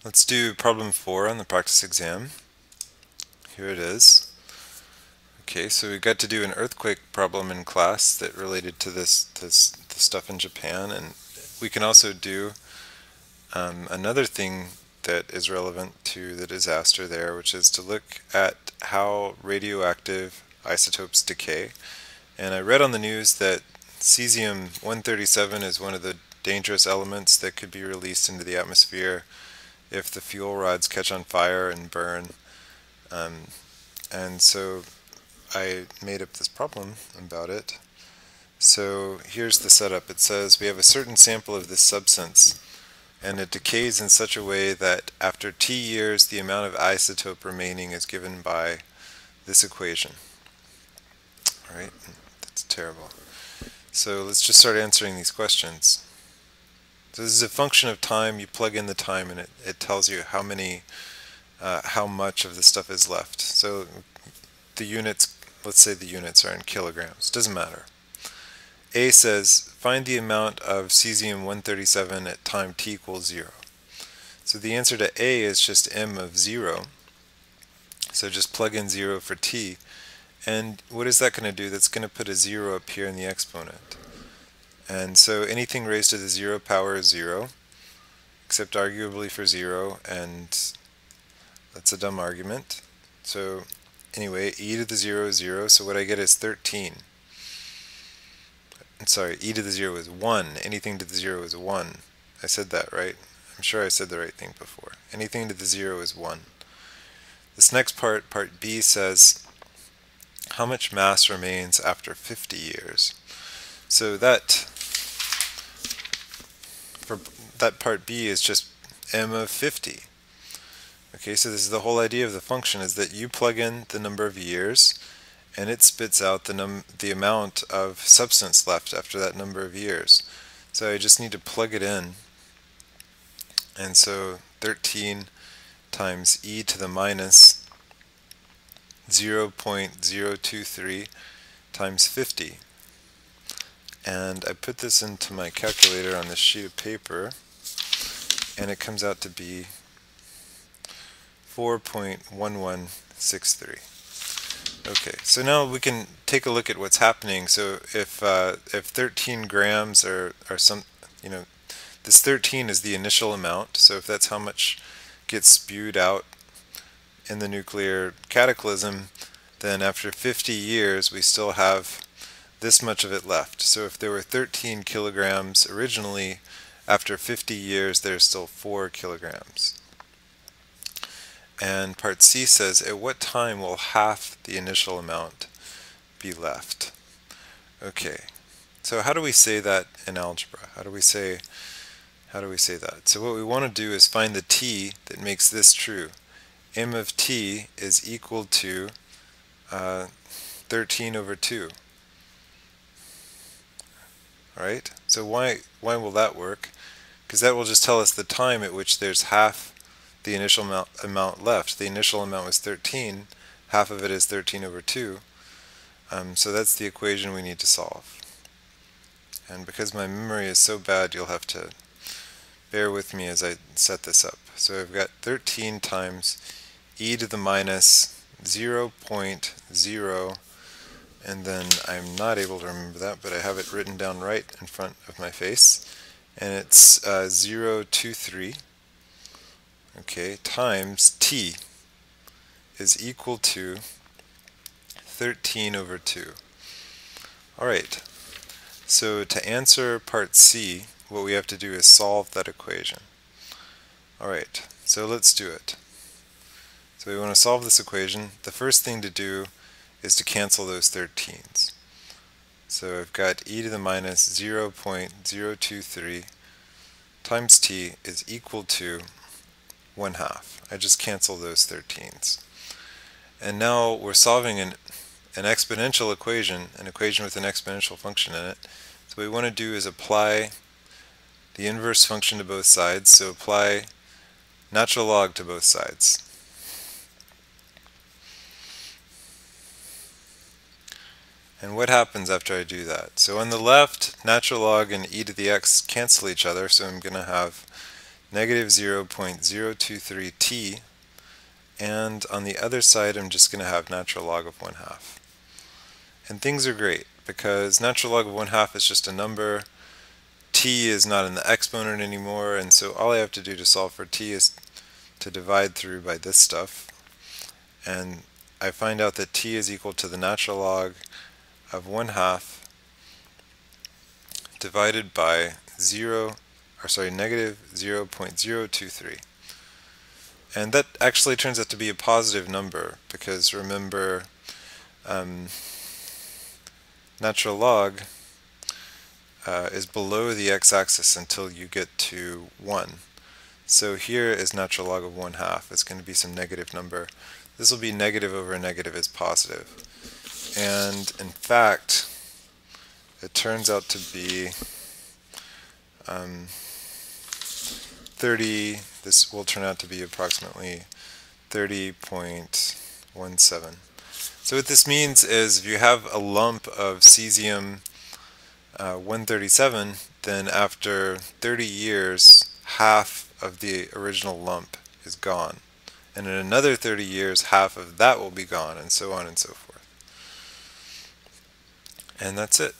Let's do problem 4 on the practice exam. Here it is. Okay, so we got to do an earthquake problem in class that related to the stuff in Japan, and we can also do another thing that is relevant to the disaster there, which is to look at how radioactive isotopes decay. And I read on the news that cesium-137 is one of the dangerous elements that could be released into the atmosphere if the fuel rods catch on fire and burn. And so I made up this problem about it. So here's the setup. It says we have a certain sample of this substance, and it decays in such a way that after T years the amount of isotope remaining is given by this equation. Alright, that's terrible. So let's just start answering these questions. So this is a function of time. You plug in the time and it tells you how much of the stuff is left. So the units, let's say the units are in kilograms, doesn't matter. A says find the amount of cesium-137 at time t equals 0. So the answer to A is just m of 0. So just plug in 0 for t. And what is that going to do? That's going to put a 0 up here in the exponent. And so anything raised to the 0 power is 0, except arguably for 0, and that's a dumb argument. So anyway, e to the 0 is 0, so what I get is 13. Sorry, e to the 0 is 1. Anything to the 0 is 1. I said that right? I'm sure I said the right thing before. Anything to the 0 is 1. This next part, part B, says how much mass remains after 50 years. So that part B is just m of 50. Okay, so this is the whole idea of the function, is that you plug in the number of years and it spits out the amount of substance left after that number of years. So I just need to plug it in. And so 13 times e to the minus 0.023 times 50. And I put this into my calculator on this sheet of paper, and it comes out to be 4.1163. Okay, so now we can take a look at what's happening. So if 13 grams are some, this 13 is the initial amount. So if that's how much gets spewed out in the nuclear cataclysm, then after 50 years we still have this much of it left. So if there were 13 kilograms originally, after 50 years there's still 4 kilograms. And part C says, at what time will half the initial amount be left? Okay, so how do we say that in algebra? How do we say that? So what we want to do is find the t that makes this true. M of t is equal to 13 over 2. Alright, so why will that work? Because that will just tell us the time at which there's half the initial amount left. The initial amount was 13, half of it is 13 over 2, so that's the equation we need to solve. And because my memory is so bad, you'll have to bear with me as I set this up. So I've got 13 times e to the minus 0.0, and then I'm not able to remember that, but I have it written down right in front of my face, and it's 0.23. Okay, times t is equal to 13 over 2. Alright, so to answer part C, what we have to do is solve that equation. Alright, so let's do it. So we want to solve this equation. The first thing to do is to cancel those 13s. So I've got e to the minus 0.023 times t is equal to 1/2. I just cancel those 13s. And now we're solving an exponential equation, an equation with an exponential function in it. So what we want to do is apply the inverse function to both sides. So apply natural log to both sides. And what happens after I do that? So on the left, natural log and e to the x cancel each other, so I'm going to have negative 0.023 t, and on the other side I'm just going to have natural log of 1/2. And things are great because natural log of 1/2 is just a number. T is not in the exponent anymore, and so all I have to do to solve for t is to divide through by this stuff. And I find out that t is equal to the natural log of 1/2 divided by negative 0.023. And that actually turns out to be a positive number because remember, natural log is below the x-axis until you get to 1. So here is natural log of 1/2. It's going to be some negative number. This will be negative over negative is positive. And in fact, it turns out to be 30, this will turn out to be approximately 30.17. So what this means is if you have a lump of cesium 137, then after 30 years, half of the original lump is gone. And in another 30 years, half of that will be gone, and so on and so forth. And that's it.